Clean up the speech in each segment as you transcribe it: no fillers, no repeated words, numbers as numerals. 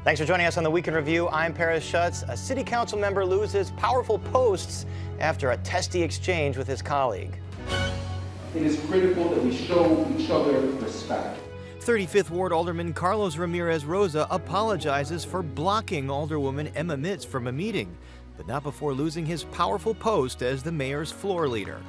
Thanks for joining us on the Weekend Review. I'm Paris Schutz. A city council member loses powerful posts after a testy exchange with his colleague. It is critical that we show each other respect. 35th Ward Alderman Carlos Ramirez Rosa apologizes for blocking Alderwoman Emma Mitz from a meeting, but not before losing his powerful post as the mayor's floor leader.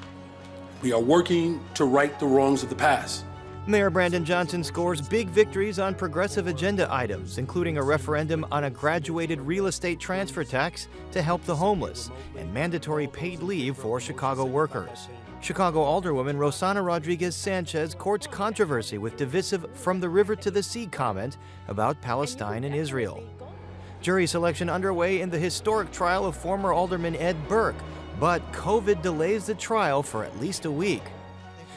We are working to right the wrongs of the past. Mayor Brandon Johnson scores big victories on progressive agenda items, including a referendum on a graduated real estate transfer tax to help the homeless and mandatory paid leave for Chicago workers. Chicago Alderwoman Rosana Rodriguez Sanchez courts controversy with divisive from the river to the sea comment about Palestine and Israel. Jury selection underway in the historic trial of former Alderman Ed Burke, but COVID delays the trial for at least a week.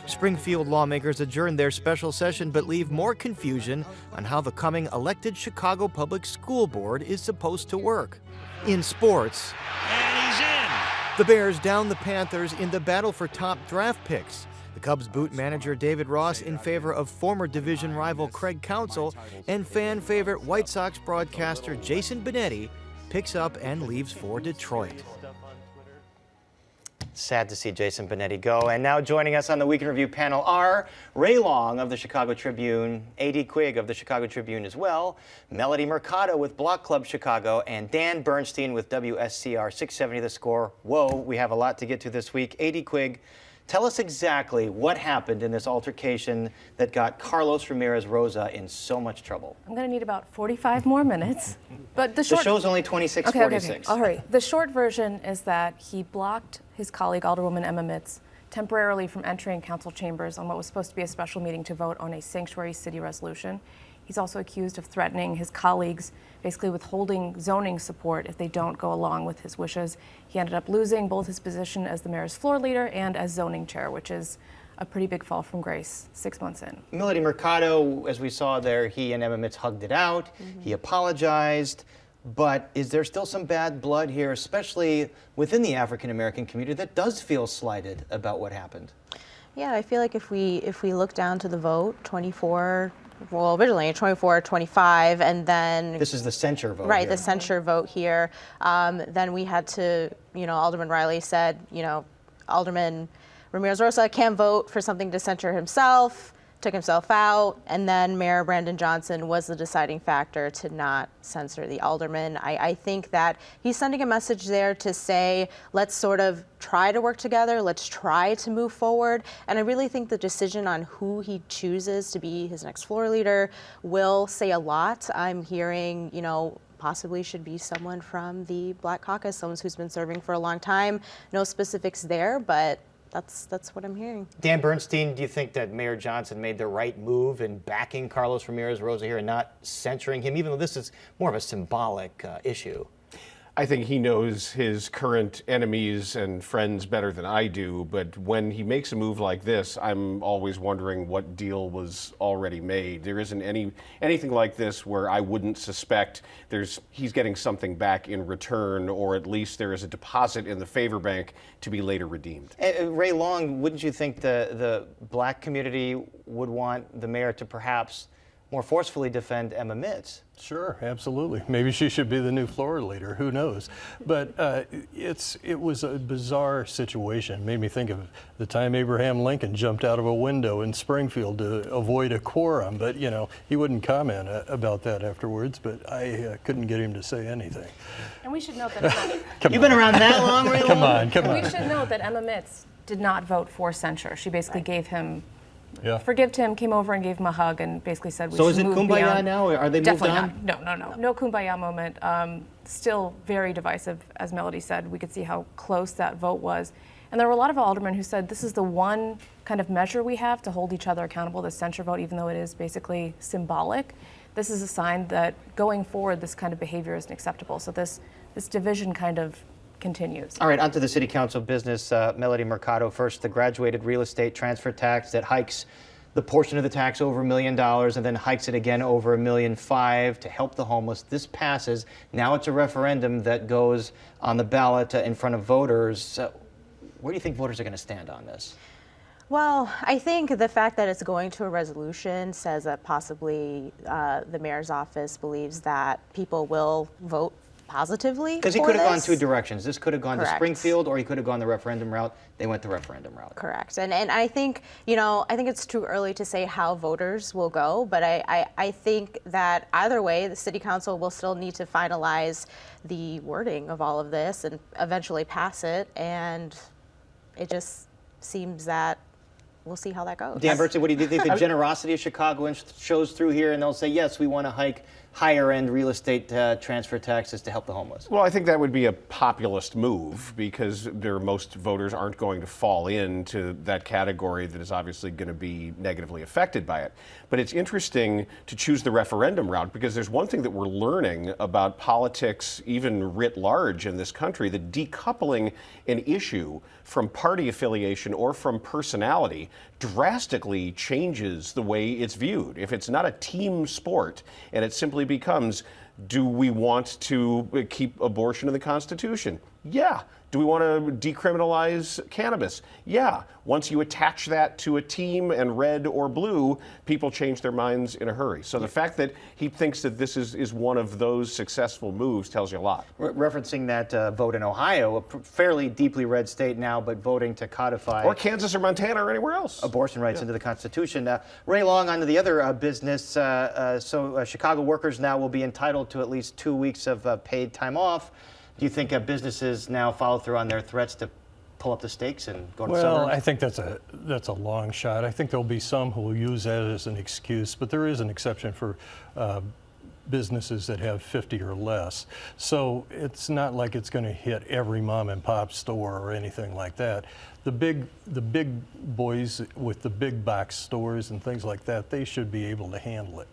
Springfield lawmakers adjourn their special session but leave more confusion on how the coming elected Chicago Public School Board is supposed to work. In sports, And he's in. the Bears down the Panthers in the battle for top draft picks. The Cubs boot manager David Ross in favor of former division rival Craig Counsell, and fan favorite White Sox broadcaster Jason Benetti picks up and leaves for Detroit. Sad to see Jason Benetti go. And now joining us on the Weekend Review panel are Ray Long of the Chicago Tribune, A.D. Quigg of the Chicago Tribune as well, Melody Mercado with Block Club Chicago, and Dan Bernstein with WSCR 670 The Score. Whoa, we have a lot to get to this week. A.D. Quigg, tell us exactly what happened in this altercation that got Carlos Ramirez Rosa in so much trouble. I'm going to need about 45 more minutes. But the show's only 26:46. Okay. I'll hurry. The short version is that he blocked his colleague, Alderwoman Emma Mitz, temporarily from entering council chambers on what was supposed to be a special meeting to vote on a sanctuary city resolution. He's also accused of threatening his colleagues, basically withholding zoning support if they don't go along with his wishes. He ended up losing both his position as the mayor's floor leader and as zoning chair, which is a pretty big fall from grace 6 months in. Melody Mercado, as we saw there, he and Emma Mitz hugged it out. He apologized. But is there still some bad blood here, especially within the African-American community, that does feel slighted about what happened? Yeah, I feel like if we look down to the vote, 24, well, originally 24-25, and then this is the censure vote. Right, here. the censure vote here. Then we had to, Alderman Riley said, Alderman Ramirez Rosa can't vote for something to censure himself, took himself out, and then Mayor Brandon Johnson was the deciding factor to not censor the alderman. I think that he's sending a message there to say, let's sort of try to work together, let's try to move forward, and I really think the decision on who he chooses to be his next floor leader will say a lot. I'm hearing, possibly should be someone from the Black Caucus, someone who's been serving for a long time. No specifics there, but that's what I'm hearing. Dan Bernstein, do you think that Mayor Johnson made the right move in backing Carlos Ramirez Rosa here and not censuring him, even though this is more of a symbolic issue? I think he knows his current enemies and friends better than I do, but when he makes a move like this, I'm always wondering what deal was already made. There isn't anything like this where I wouldn't suspect he's getting something back in return, or at least there is a deposit in the favor bank to be later redeemed. Ray Long, wouldn't you think the black community would want the mayor to perhaps more forcefully defend Emma Mitz? Sure, absolutely. Maybe she should be the new floor leader. Who knows? But it was a bizarre situation. It made me think of the time Abraham Lincoln jumped out of a window in Springfield to avoid a quorum. But he wouldn't comment about that afterwards. But I couldn't get him to say anything. And we should note that You've been around that long, Ray Long? Come on. We should note that Emma Mitz did not vote for censure. She basically gave him. Yeah. Forgived him, came over and gave him a hug, and basically said we should move beyond. So is it kumbaya now? Are they moved Definitely on? not. No kumbaya moment. Still very divisive, as Melody said. We could see how close that vote was. And there were a lot of aldermen who said this is the one kind of measure we have to hold each other accountable, the censure vote, even though it is basically symbolic. This is a sign that going forward, this kind of behavior isn't acceptable. So this division kind of continues. All right, on to the city council business. Melody Mercado first, the graduated real estate transfer tax that hikes the portion of the tax over $1 million and then hikes it again over $1.5 million to help the homeless. This passes. Now it's a referendum that goes on the ballot in front of voters. Where do you think voters are going to stand on this? Well, I think the fact that it's going to a resolution says that possibly the mayor's office believes that people will vote positively. Because he for could have gone this. two directions. This could have gone to Correct. Springfield, or he could have gone the referendum route. They went the referendum route. Correct. And I think, I think it's too early to say how voters will go, but I think that either way, the city council will still need to finalize the wording of all of this and eventually pass it. And it just seems that we'll see how that goes. Dan Burke, what do you think the generosity of Chicagoans shows through here, and they'll say, yes, we want to hike higher-end real estate transfer taxes to help the homeless? Well, I think that would be a populist move because most voters aren't going to fall into that category that is obviously going to be negatively affected by it. But it's interesting to choose the referendum route because there's one thing that we're learning about politics, even writ large in this country, that decoupling an issue from party affiliation or from personality drastically changes the way it's viewed. If it's not a team sport and it simply becomes, do we want to keep abortion in the Constitution? Yeah. Do we want to decriminalize cannabis? Yeah. Once you attach that to a team and red or blue, people change their minds in a hurry. So the fact that he thinks that this is one of those successful moves tells you a lot. Referencing that vote in Ohio, a fairly deeply red state now, but voting to codify Or Kansas or Montana or anywhere else. abortion rights into the Constitution. Ray Long, on to the other business. So Chicago workers now will be entitled to at least 2 weeks of paid time off. Do you think businesses now follow through on their threats to pull up the stakes and go to the Well, suburbs? I think that's a long shot. I think there'll be some who will use that as an excuse, but there is an exception for businesses that have 50 or less. So it's not like it's going to hit every mom and pop store or anything like that. The big boys with the big box stores and things like that, they should be able to handle it.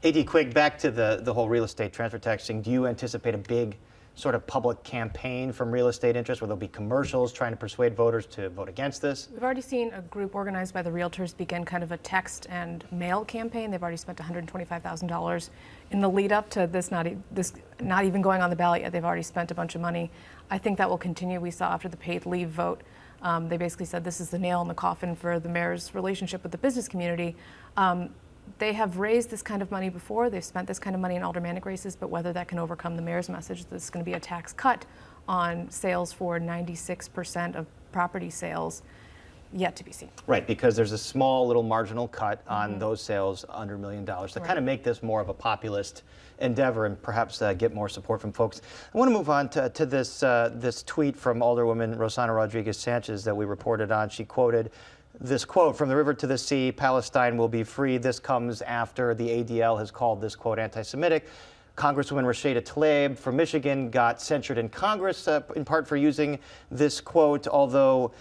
A.D. Quigg, back to the whole real estate transfer tax thing. Do you anticipate a big sort of public campaign from real estate interests where there'll be commercials trying to persuade voters to vote against this? We've already seen a group organized by the realtors begin kind of a text and mail campaign. They've already spent $125,000 in the lead up to this not even going on the ballot yet. They've already spent a bunch of money. I think that will continue. We saw after the paid leave vote, they basically said this is the nail in the coffin for the mayor's relationship with the business community. They have raised this kind of money before. They've spent this kind of money in aldermanic races, but whether that can overcome the mayor's message that it's going to be a tax cut on sales for 96% of property sales, yet to be seen. Right, because there's a small little marginal cut on those sales under $1 million to kind of make this more of a populist endeavor and perhaps get more support from folks. I want to move on to this tweet from Alderwoman Rossana Rodriguez Sanchez that we reported on. She quoted this quote, "From the river to the sea, Palestine will be free." This comes after the ADL has called this quote anti-Semitic. Congresswoman Rashida Tlaib from Michigan got censured in Congress in part for using this quote, although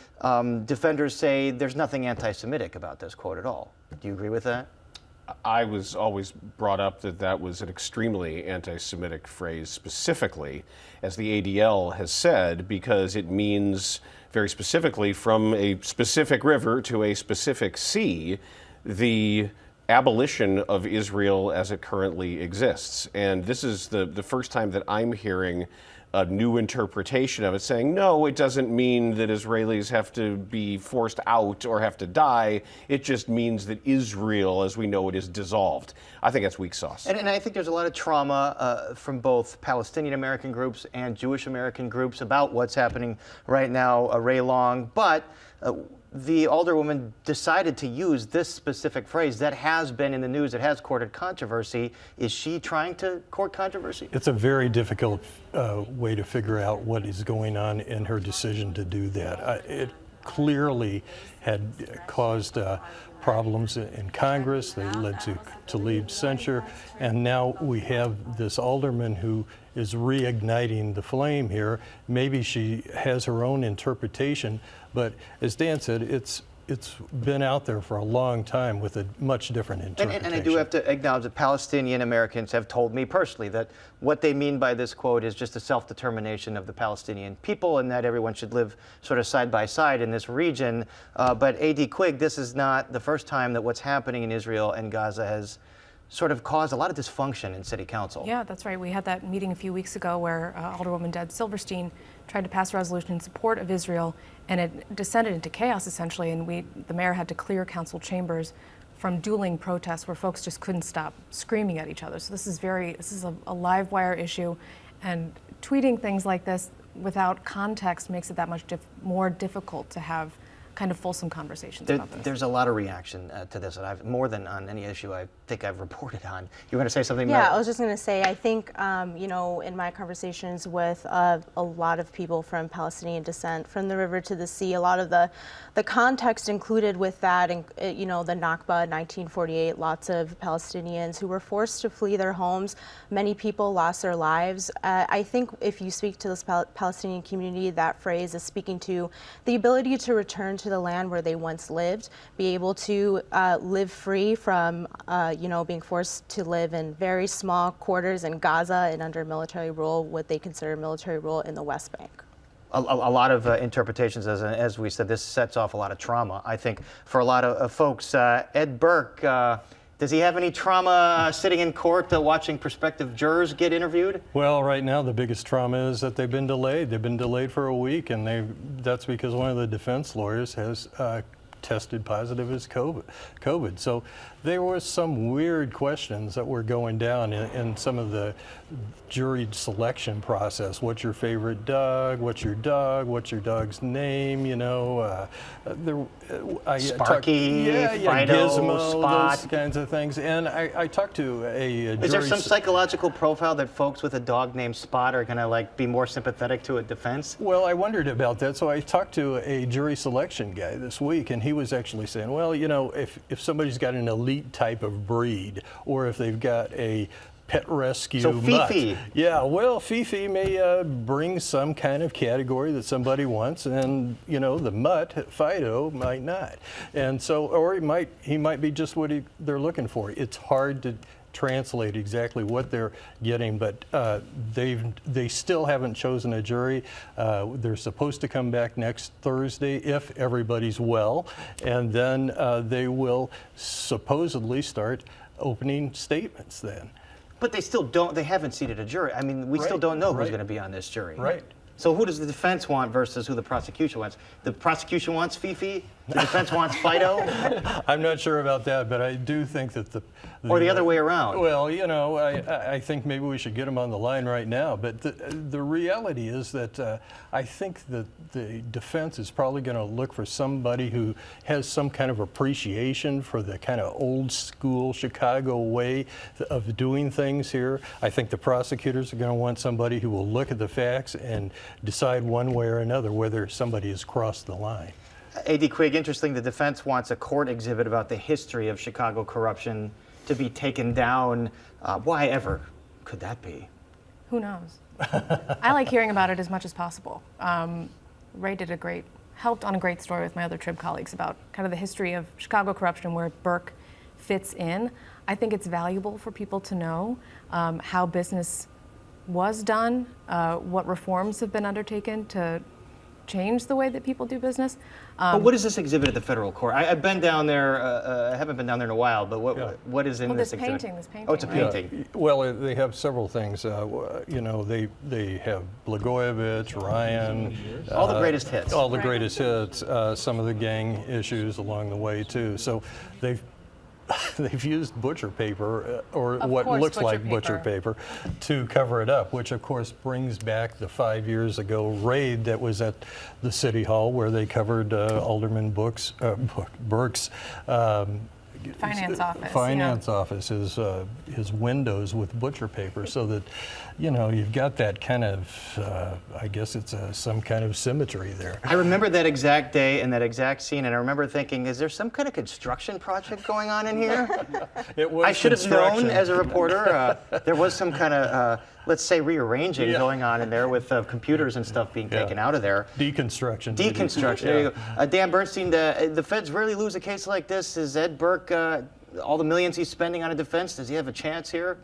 defenders say there's nothing anti-Semitic about this quote at all. Do you agree with that? I was always brought up that was an extremely anti-Semitic phrase, specifically, as the ADL has said, because it means very specifically from a specific river to a specific sea, the abolition of Israel as it currently exists. And this is the first time that I'm hearing a new interpretation of it, saying, no, it doesn't mean that Israelis have to be forced out or have to die. It just means that Israel, as we know it, is dissolved. I think that's weak sauce. And I think there's a lot of trauma from both Palestinian American groups and Jewish American groups about what's happening right now, Ray Long. But the alderwoman decided to use this specific phrase that has been in the news, it has courted controversy. Is she trying to court controversy? It's a very difficult way to figure out what is going on in her decision to do that. It clearly had caused problems in Congress. They led to Tlaib's censure, and now we have this alderman who is reigniting the flame here. Maybe she has her own interpretation, but as Dan said, it's been out there for a long time with a much different interpretation. And I do have to acknowledge that Palestinian Americans have told me personally that what they mean by this quote is just a self-determination of the Palestinian people and that everyone should live sort of side by side in this region. But A.D. Quigg, this is not the first time that what's happening in Israel and Gaza has sort of caused a lot of dysfunction in City Council. Yeah, that's right. We had that meeting a few weeks ago where Alderwoman Deb Silverstein tried to pass a resolution in support of Israel, and it descended into chaos essentially. And the mayor had to clear council chambers from dueling protests where folks just couldn't stop screaming at each other. So this is a live wire issue, and tweeting things like this without context makes it that much more difficult to have kind of fulsome conversations about this. There's a lot of reaction to this, and I've more than on any issue I think I've reported on. You want to say something? Yeah, I was just going to say, I think, in my conversations with a lot of people from Palestinian descent, from the river to the sea, a lot of the context included with that, and the Nakba in 1948, lots of Palestinians who were forced to flee their homes. Many people lost their lives. I think if you speak to this Palestinian community, that phrase is speaking to the ability to return to the land where they once lived, be able to live free from being forced to live in very small quarters in Gaza and under military rule, what they consider military rule in the West Bank. A lot of interpretations, as we said, this sets off a lot of trauma, I think, for a lot of folks. Ed Burke, does he have any trauma sitting in court watching prospective jurors get interviewed? Well, right now the biggest trauma is that they've been delayed. They've been delayed for a week, and that's because one of the defense lawyers has tested positive as COVID. So there were some weird questions that were going down in some of the jury selection process. What's your favorite dog? What's your dog? What's your dog's name? Sparky, Fido, Gizmo, Spot. those kinds of things. And I talked to a Is there some psychological profile that folks with a dog named Spot are going to be more sympathetic to a defense? Well, I wondered about that. So I talked to a jury selection guy this week, and he was actually saying, well, if somebody's got an elite type of breed, or if they've got a pet rescue mutt. Fifi. Yeah, well, Fifi may bring some kind of category that somebody wants, and the mutt, Fido, might not. And so, or he might be just what they're looking for. It's hard to translate exactly what they're getting, but they still haven't chosen a jury. They're supposed to come back next Thursday if everybody's well, and then they will supposedly start opening statements then. But they haven't seated a jury. I mean, we still don't know who's going to be on this jury. Right. So who does the defense want versus who the prosecution wants? The prosecution wants Fifi, the defense wants Fido? I'm not sure about that, but I do think that or the other way around. Well, I think maybe we should get them on the line right now. But the reality is that I think that the defense is probably going to look for somebody who has some kind of appreciation for the kind of old school Chicago way of doing things here. I think the prosecutors are going to want somebody who will look at the facts and decide one way or another whether somebody has crossed the line. A.D. Quigg, interesting, the defense wants a court exhibit about the history of Chicago corruption to be taken down. Why ever could that be? Who knows? I like hearing about it as much as possible. Ray helped on a great story with my other Trib colleagues about kind of the history of Chicago corruption, where Burke fits in. I think it's valuable for people to know how business was done, what reforms have been undertaken to change the way that people do business. But what is this exhibit at the federal court? I've been down there. I haven't been down there in a while. But what is in this exhibit? This painting. Oh, it's a painting. Yeah. Well, they have several things. They have Blagojevich, Ryan. All the greatest hits. All the greatest hits. Some of the gang issues along the way too. So they've used butcher paper, or what looks like butcher paper, to cover it up, which of course brings back the 5 years ago raid that was at the City Hall, where they covered Alderman Burke's finance office, his windows with butcher paper, so that you've got that kind of I guess it's some kind of symmetry there. I remember that exact day and that exact scene, and I remember thinking, is there some kind of construction project going on in here? It was I should have known as a reporter. There was some kind of let's say rearranging going on in there with computers and stuff being taken out of there. Deconstruction. There you go. Dan Bernstein, the feds rarely lose a case like this. Is Ed Burke, all the millions he's spending on a defense, does he have a chance here?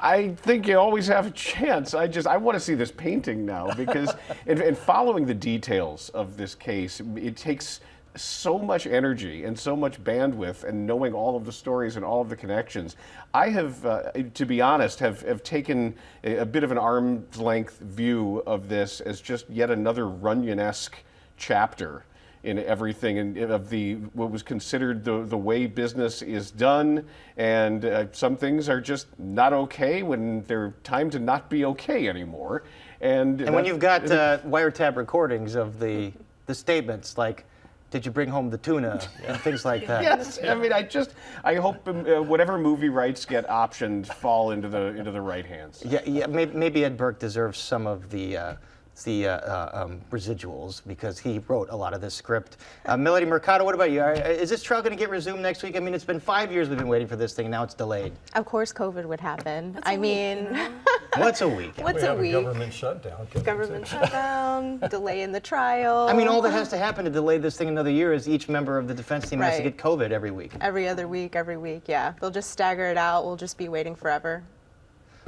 I think you always have a chance. I want to see this painting now, because in following the details of this case, it takes so much energy and so much bandwidth, and knowing all of the stories and all of the connections. I have, to be honest, have taken a bit of an arm's length view of this as just yet another Runyon-esque chapter in everything, and of the what was considered the way business is done, and some things are just not okay when they're time to not be okay anymore. And when you've got wiretap recordings of the statements like, did you bring home the tuna, and things like that. Yes, I mean, I hope whatever movie rights get optioned fall into the right hands. Yeah. Maybe Ed Burke deserves some of the residuals, because he wrote a lot of this script. Melody Mercado, what about you? Is this trial going to get resumed next week? I mean, it's been 5 years we've been waiting for this thing, and now it's delayed. Of course, COVID would happen. What's a week? What's a week? Government shutdown. Government shutdown, delay in the trial. I mean, all that has to happen to delay this thing another year is each member of the defense team has to Right. get COVID every week. Every other week, every week, yeah. They'll just stagger it out. We'll just be waiting forever.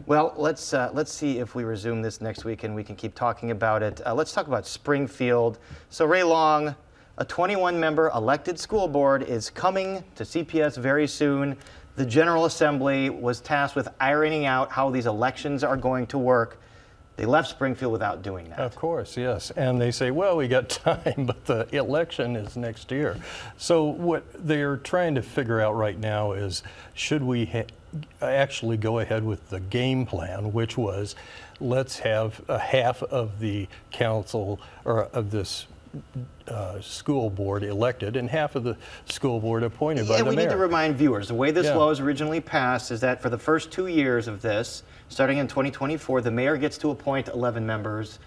Well, let's see if we resume this next week and we can keep talking about it. Let's talk about Springfield. So Ray Long, a 21-member elected school board, is coming to CPS very soon. The General Assembly was tasked with ironing out how these elections are going to work. They left Springfield without doing that. Of course, yes. And they say, well, we got time, but the election is next year. So what they're trying to figure out right now is, should we actually go ahead with the game plan, which was, let's have a half of the council, or of this school board elected, and half of the school board appointed by the mayor. We need to remind viewers, the way this Yeah. law was originally passed is that for the first 2 years of this, starting in 2024, the mayor gets to appoint 11 members,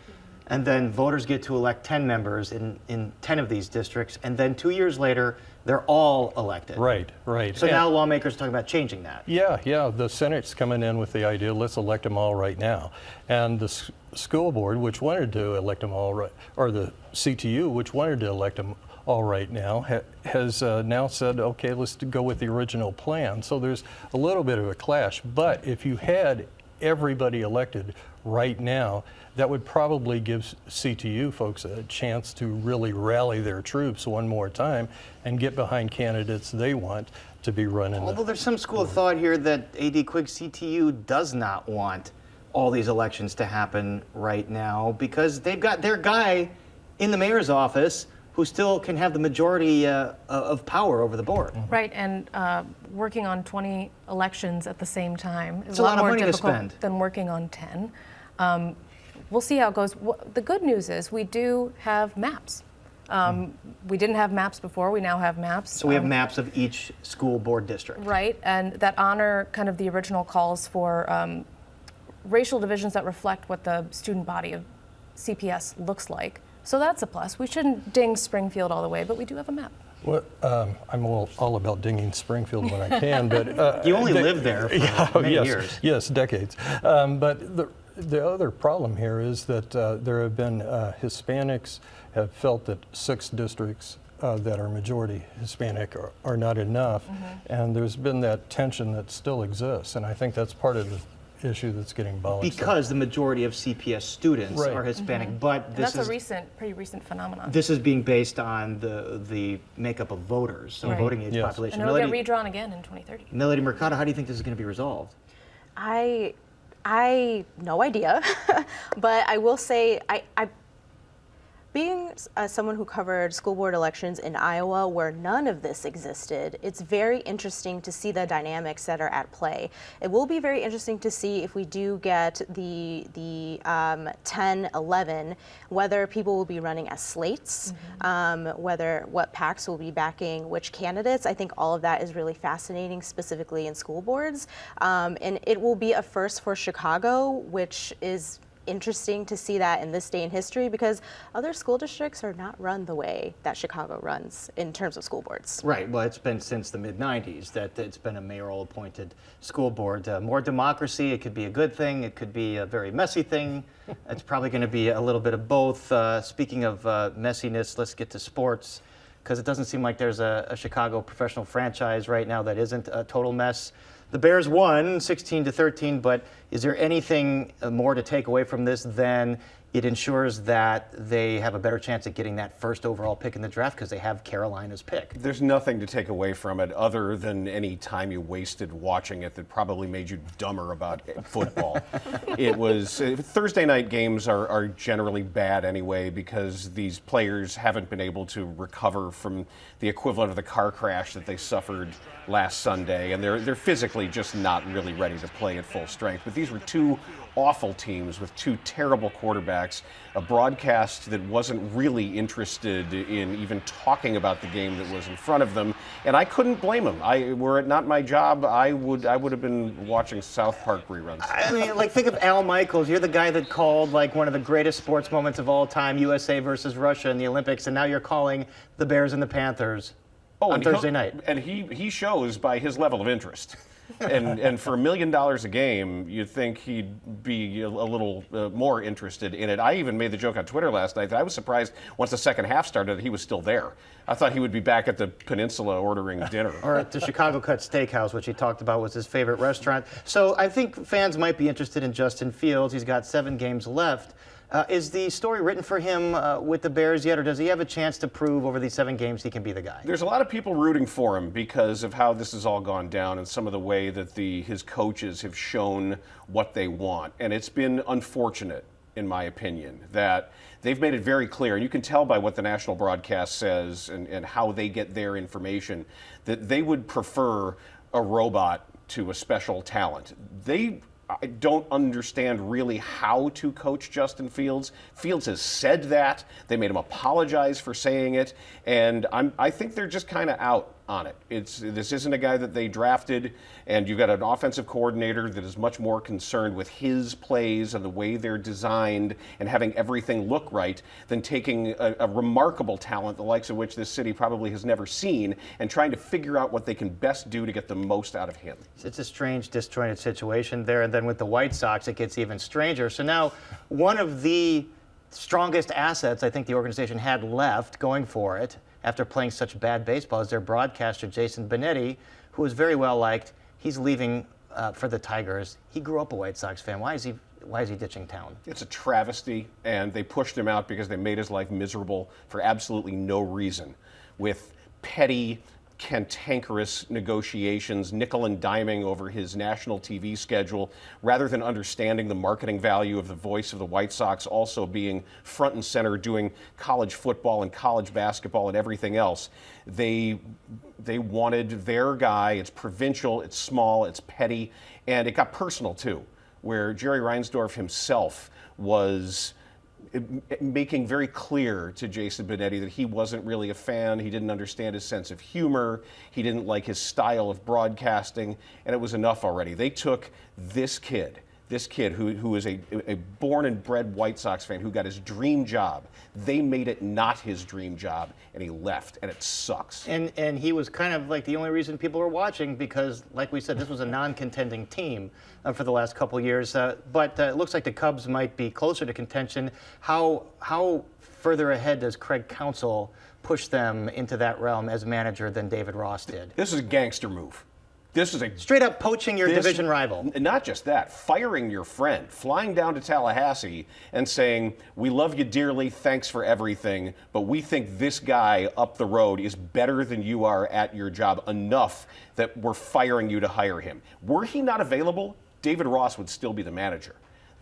and then voters get to elect 10 members in 10 of these districts, and then 2 years later, they're all elected. Right. So now lawmakers are talking about changing that. Yeah, the Senate's coming in with the idea, let's elect them all right now. And the school board, which wanted to elect them all right, or the CTU, which wanted to elect them all right now, has now said, okay, let's go with the original plan. So there's a little bit of a clash. But if you had everybody elected right now, that would probably give CTU folks a chance to really rally their troops one more time and get behind candidates they want to be running. Although there's some school of thought here that AD Quigg CTU does not want all these elections to happen right now, because they've got their guy in the mayor's office who still can have the majority of power over the board. Right, and working on 20 elections at the same time is It's a lot of more money to difficult spend. than working on 10. We'll see how it goes. The good news is we do have maps. We didn't have maps before, we now have maps. So we have maps of each school board district. Right, and that honor kind of the original calls for racial divisions that reflect what the student body of CPS looks like. So that's a plus. We shouldn't ding Springfield all the way, but we do have a map. Well, I'm all about dinging Springfield when I can, but You only lived there for many years. Yes, decades. But the other problem here is that there have been Hispanics have felt that 6 districts that are majority Hispanic are not enough, and there's been that tension that still exists, and I think that's part of the issue that's getting balanced. Because the majority of CPS students Right. are Hispanic, but And this that's is a pretty recent phenomenon. this is being based on the makeup of voters, so Right. voting age Yes. population. And it'll get redrawn again in 2030. Melody Mercado, how do you think this is going to be resolved? I no idea, but I will say being someone who covered school board elections in Iowa where none of this existed, it's very interesting to see the dynamics that are at play. It will be very interesting to see if we do get the 10-11, whether people will be running as slates, what PACs will be backing which candidates. I think all of that is really fascinating, specifically in school boards. And it will be a first for Chicago, which is interesting to see that in this day in history, because other school districts are not run the way that Chicago runs in terms of school boards. Right. Well, it's been since the mid-'90s that it's been a mayoral-appointed school board. More democracy. It could be a good thing. It could be a very messy thing. It's probably going to be a little bit of both. Speaking of messiness, let's get to sports, because it doesn't seem like there's a Chicago professional franchise right now that isn't a total mess. The Bears won 16-13, but Is there anything more to take away from this than it ensures that they have a better chance at getting that first overall pick in the draft because they have Carolina's pick? There's nothing to take away from it other than any time you wasted watching it that probably made you dumber about football. It was Thursday night games are generally bad anyway because these players haven't been able to recover from the equivalent of the car crash that they suffered last Sunday, and they're physically just not really ready to play at full strength. But these were two awful teams with two terrible quarterbacks, a broadcast that wasn't really interested in even talking about the game that was in front of them, and I couldn't blame them. Were it not my job, I would have been watching South Park reruns. I mean, like, think of Al Michaels. You're the guy that called like one of the greatest sports moments of all time, USA versus Russia in the Olympics, and now you're calling the Bears and the Panthers on Thursday night. And he shows by his level of interest. and for $1 million a game, you'd think he'd be a little more interested in it. I even made the joke on Twitter last night that I was surprised once the second half started that he was still there. I thought he would be back at the Peninsula ordering dinner. Or at the Chicago Cut Steakhouse, which he talked about was his favorite restaurant. So I think fans might be interested in Justin Fields. He's got 7 games left. Is the story written for him with the Bears yet, or does he have a chance to prove over these 7 games he can be the guy? There's a lot of people rooting for him because of how this has all gone down and some of the way that his coaches have shown what they want. And it's been unfortunate, in my opinion, that they've made it very clear, and you can tell by what the national broadcast says and how they get their information, that they would prefer a robot to a special talent. I don't understand really how to coach Justin Fields. Fields has said that. They made him apologize for saying it. And I think they're just kind of out on it. This isn't a guy that they drafted, and you've got an offensive coordinator that is much more concerned with his plays and the way they're designed and having everything look right than taking a remarkable talent, the likes of which this city probably has never seen, and trying to figure out what they can best do to get the most out of him. It's a strange, disjointed situation there, and then with the White Sox, it gets even stranger. So now, one of the strongest assets I think the organization had left going for it after playing such bad baseball is their broadcaster, Jason Benetti, who is very well liked. He's leaving for the Tigers. He grew up a White Sox fan. Why is he ditching town? It's a travesty, and they pushed him out because they made his life miserable for absolutely no reason, with petty, cantankerous negotiations, nickel and diming over his national TV schedule, rather than understanding the marketing value of the voice of the White Sox also being front and center doing college football and college basketball and everything else. They wanted their guy. It's provincial, it's small, it's petty, and it got personal too, where Jerry Reinsdorf himself was making very clear to Jason Benetti that he wasn't really a fan. He didn't understand his sense of humor. He didn't like his style of broadcasting, and it was enough already. They took this kid who is a born and bred White Sox fan who got his dream job. They made it not his dream job, and he left, and it sucks. And he was kind of like the only reason people were watching because, like we said, this was a non-contending team for the last couple years. But it looks like the Cubs might be closer to contention. How further ahead does Craig Counsell push them into that realm as manager than David Ross did? This is a gangster move. This is a straight up poaching your division rival. Not just that, firing your friend, flying down to Tallahassee and saying, "We love you dearly, thanks for everything, but we think this guy up the road is better than you are at your job enough that we're firing you to hire him." Were he not available, David Ross would still be the manager.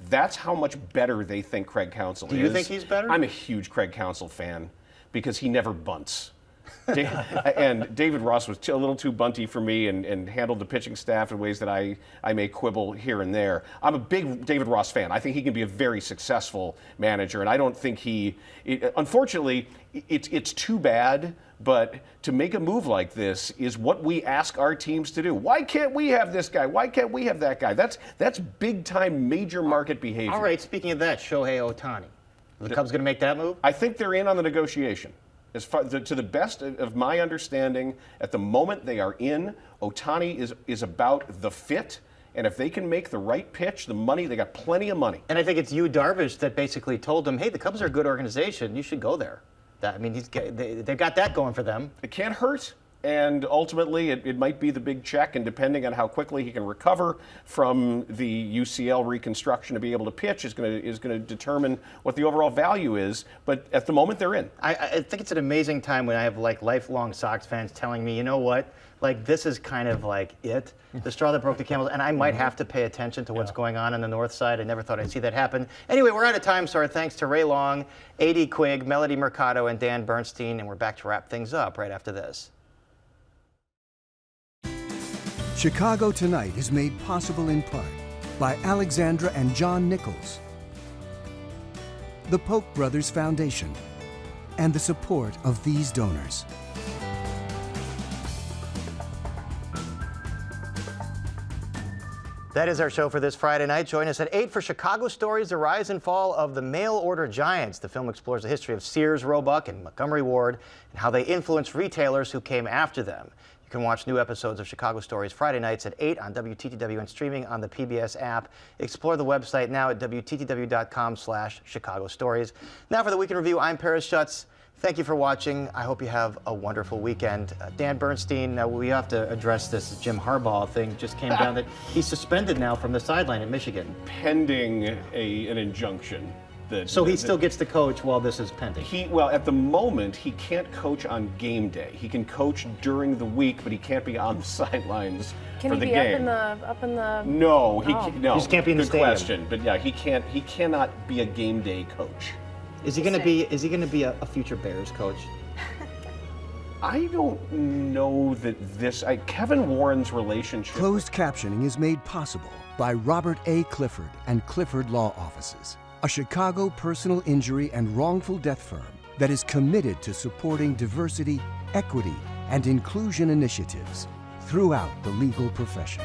That's how much better they think Craig Counsell is. Do you think he's better? I'm a huge Craig Counsell fan because he never bunts. And David Ross was a little too bunty for me and handled the pitching staff in ways that I may quibble here and there. I'm a big David Ross fan. I think he can be a very successful manager, and I don't think unfortunately, it's too bad, but to make a move like this is what we ask our teams to do. Why can't we have this guy? Why can't we have that guy? That's big-time major market behavior. All right, speaking of that, Shohei Ohtani. Are the Cubs going to make that move? I think they're in on the negotiation. As far, to the best of my understanding, at the moment they are in, Ohtani is about the fit, and if they can make the right pitch, the money, they got plenty of money. And I think it's Yu Darvish that basically told them, hey, the Cubs are a good organization, you should go there. They've got that going for them. It can't hurt. and ultimately it might be the big check, and depending on how quickly he can recover from the UCL reconstruction to be able to pitch is going to determine what the overall value is. But at the moment, they're in. I think it's an amazing time when I have like lifelong Sox fans telling me, you know what, like this is kind of like the straw that broke the camel's, and I might have to pay attention to what's going on the north side. I never thought I'd see that happen. Anyway, we're out of time, so our thanks to Ray Long, A.D. Quigg, Melody Mercado, and Dan Bernstein, and we're back to wrap things up right after this. Chicago Tonight is made possible in part by Alexandra and John Nichols, the Polk Brothers Foundation, and the support of these donors. That is our show for this Friday night. Join us at 8 for Chicago Stories, The Rise and Fall of the Mail Order Giants. The film explores the history of Sears, Roebuck, and Montgomery Ward and how they influenced retailers who came after them. You can watch new episodes of Chicago Stories Friday nights at 8 on WTTW and streaming on the PBS app. Explore the website now at WTTW.com/Chicago Stories. Now for the Week in Review, I'm Paris Schutz. Thank you for watching. I hope you have a wonderful weekend. Dan Bernstein, we have to address this Jim Harbaugh thing. Just came down that he's suspended now from the sideline in Michigan. Pending an injunction. So he still gets to coach while this is pending? Well, at the moment, he can't coach on game day. He can coach during the week, but he can't be on the sidelines for the game. Can he be up in the? No, He just can't be in the stadium. Good question, but yeah, he cannot be a game day coach. Is he going to be a future Bears coach? I don't know that Kevin Warren's relationship. Closed captioning is made possible by Robert A. Clifford and Clifford Law Offices, a Chicago personal injury and wrongful death firm that is committed to supporting diversity, equity, and inclusion initiatives throughout the legal profession.